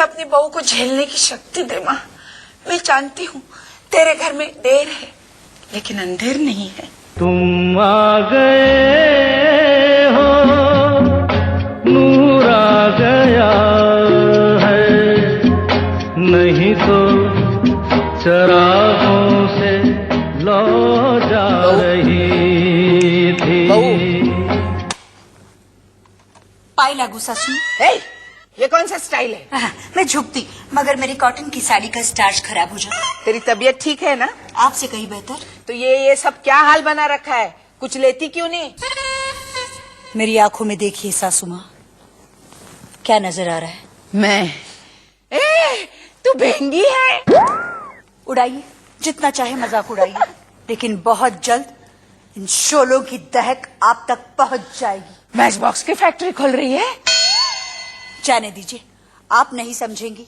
अपनी बहू को झेलने की शक्ति दे माँ। मैं जानती हूँ तेरे घर में देर है, लेकिन अंधेर नहीं है। तुम आ गए हो, नूर आ गया है, नहीं तो चरागों से लो जा रही थी। पाई लागू सासू। ये कौन सा स्टाइल है? मैं झुकती मगर मेरी कॉटन की साड़ी का स्टार्च खराब हो जाता। तेरी तबीयत ठीक है ना? आपसे कहीं बेहतर। तो ये सब क्या हाल बना रखा है? कुछ लेती क्यों नहीं? मेरी आंखों में देखिए सासू माँ, क्या नजर आ रहा है? मैं तू भेंगी है। उड़ाइए जितना चाहे मजाक उड़ाइए, लेकिन बहुत जल्द इन शोलों की दहक आप तक पहुंच जाएगी। मैच बॉक्स की फैक्ट्री खोल रही है? जाने दीजिए, आप नहीं समझेंगी।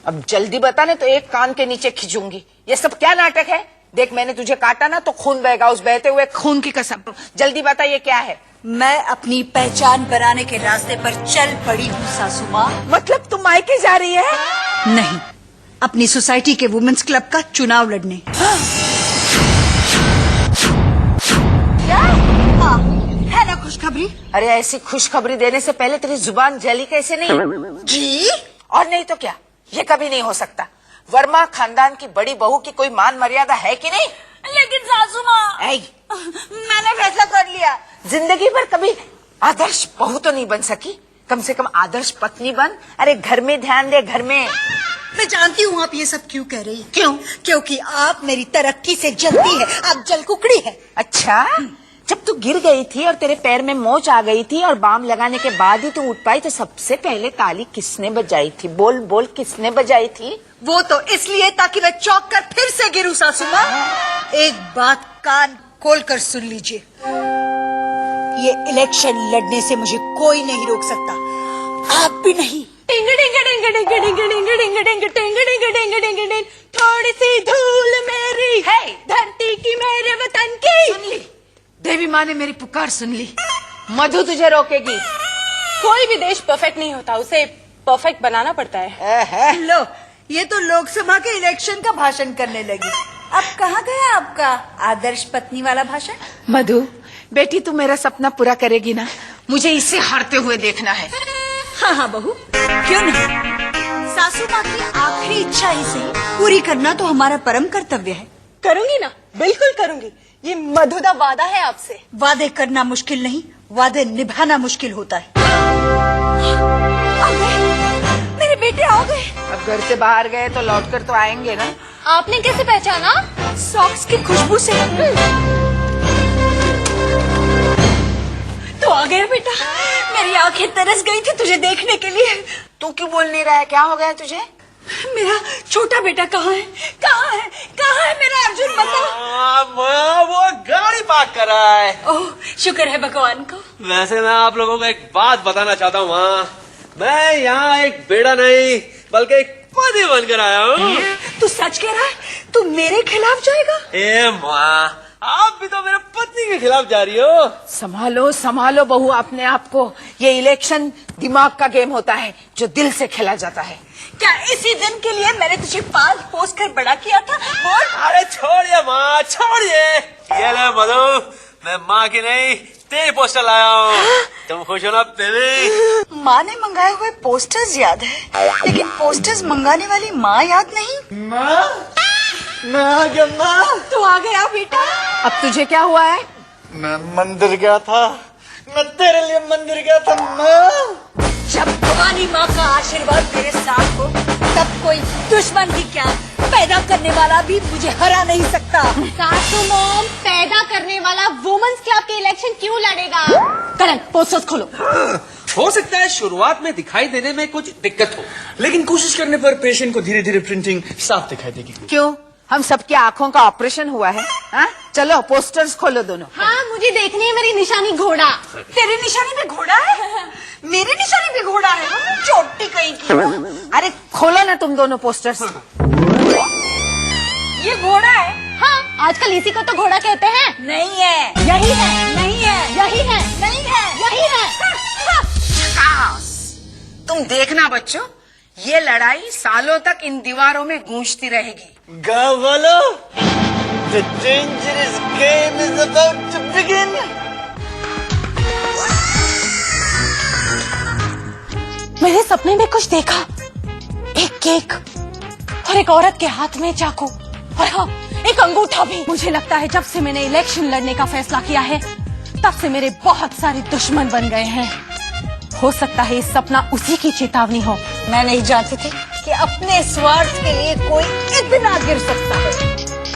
अब जल्दी बता, नहीं तो एक कान के नीचे खींचूंगी। ये सब क्या नाटक है? देख, मैंने तुझे काटा ना तो खून बहेगा, उस बहते हुए खून की कसम। जल्दी बता ये क्या है? मैं अपनी पहचान बनाने के रास्ते पर चल पड़ी हूँ सासू माँ। मतलब तुम मायके जा रही है? नहीं, अपनी सोसाइटी के वुमेन्स क्लब का चुनाव लड़ने। है ना खुशखबरी? अरे ऐसी खुशखबरी देने से पहले तेरी जुबान जली कैसे नहीं? जी? और नहीं तो क्या, ये कभी नहीं हो सकता। वर्मा खानदान की बड़ी बहू की कोई मान मर्यादा है कि नहीं? लेकिन सासू माँ, मैंने फैसला कर लिया। जिंदगी भर कभी आदर्श बहू तो नहीं बन सकी, कम से कम आदर्श पत्नी बन। अरे घर में ध्यान दे, घर में। मैं जानती हूँ आप ये सब क्यों कह रही हैं। क्यों? क्योंकि आप मेरी तरक्की से जलती है, आप जल कुकड़ी है। अच्छा, जब तू गिर गई थी और तेरे पैर में मोच आ गई थी और बाम लगाने के बाद ही तू उठ पाई, तो सबसे पहले ताली किसने बजाई थी? बोल बोल, किसने बजाई थी? वो तो इसलिए ताकि मैं चौंक कर फिर से गिरूं सासू माँ। एक बात कान खोल कर सुन लीजिए, ये इलेक्शन लड़ने से मुझे कोई नहीं रोक सकता, आप भी नहीं। थोड़ी सी धूल मेरी है धरती की, मेरे वतन की। सुन ली, देवी माँ ने मेरी पुकार सुन ली। मधु तुझे रोकेगी? कोई भी देश परफेक्ट नहीं होता, उसे परफेक्ट बनाना पड़ता है। लो, ये तो लोकसभा के इलेक्शन का भाषण करने लगी। अब कहाँ गया आपका आदर्श पत्नी वाला भाषण? मधु बेटी, तू मेरा सपना पूरा करेगी ना? मुझे इसे हारते हुए देखना है। हाँ हाँ बहू, क्यों नहीं। सासू माँ की आखिरी इच्छा ही सही पूरी करना तो हमारा परम कर्तव्य है। करूंगी ना, बिल्कुल करूंगी। ये मधु का वादा है आपसे। वादे करना मुश्किल नहीं, वादे निभाना मुश्किल होता है। मेरे बेटे आ गए। अब घर से बाहर गए तो लौट कर तो आएंगे ना? आपने कैसे पहचाना? सॉक्स की खुशबू से। तो आ गया बेटा, मेरी आंखें तरस गई थी तुझे देखने के लिए। तू क्यों बोल नहीं रहा है? क्या हो गया तुझे? मेरा छोटा बेटा कहाँ है? कहाँ है? कहाँ है मेरा अर्जुन? बता। वो गाड़ी पार्क कर रहा है। ओह, शुक्र है भगवान को। वैसे मैं आप लोगों को एक बात बताना चाहता हूँ माँ, मैं यहाँ एक बेड़ा नहीं बल्कि एक पति बनकर आया हूँ। तू सच कह रहा है? तू मेरे खिलाफ जाएगा? ए माँ, आप भी तो मेरे पत्नी के खिलाफ जा रही हो। संभालो संभालो बहू अपने आप को। ये इलेक्शन दिमाग का गेम होता है जो दिल से खेला जाता है। क्या इसी दिन के लिए मैंने तुझे पाल पोस कर बड़ा किया था? बोल। अरे छोड़िए माँ, छोड़िए। ये ले मधु, मैं माँ की नहीं तेरी पोस्टर लाया हूँ। तुम खुश हो ना बेबी? माँ ने मंगाए हुए पोस्टर्स याद है, लेकिन पोस्टर्स मंगाने वाली माँ याद नहीं। माँ, मैं आ गया माँ। तू आ गया बेटा। अब तुझे क्या हुआ है? मैं मंदिर गया था, मैं तेरे लिए मंदिर गया था माँ। जब भवानी माँ का आशीर्वाद मेरे साथ हो, तब कोई दुश्मन भी क्या, पैदा करने वाला भी मुझे हरा नहीं सकता। सासू मॉम, पैदा करने वाला वुमेन्स क्लब के इलेक्शन क्यों लड़ेगा? करण, पोस्टर्स खोलो। हो सकता है शुरुआत में दिखाई देने में कुछ दिक्कत हो, लेकिन कोशिश करने पर पेशेंट को धीरे धीरे प्रिंटिंग साफ दिखाई देगी। क्यों? हम सबकी आंखों का ऑपरेशन हुआ है। हाँ? चलो पोस्टर्स खोलो दोनों। हाँ, मुझे देखनी है मेरी निशानी घोड़ा। तेरी निशानी पे घोड़ा है? मेरी निशानी पे घोड़ा है? चोटी कहीं की। अरे खोलो ना तुम दोनों पोस्टर्स। ये घोड़ा है? हाँ, आजकल इसी को तो घोड़ा कहते हैं। नहीं है। यही है, नहीं है। यही है, नहीं है। यही है। तुम तुम देखना बच्चों, ये लड़ाई सालों तक इन दीवारों में गूंजती रहेगी। गाँव वालों, the dangerous game is about to begin. मैंने सपने में कुछ देखा, एक केक और एक औरत के हाथ में चाकू और हाँ, एक अंगूठा भी। मुझे लगता है जब से मैंने इलेक्शन लड़ने का फैसला किया है, तब से मेरे बहुत सारे दुश्मन बन गए हैं। हो सकता है ये सपना उसी की चेतावनी हो। मैं नहीं जानती थी कि अपने स्वार्थ के लिए कोई इतना गिर सकता है।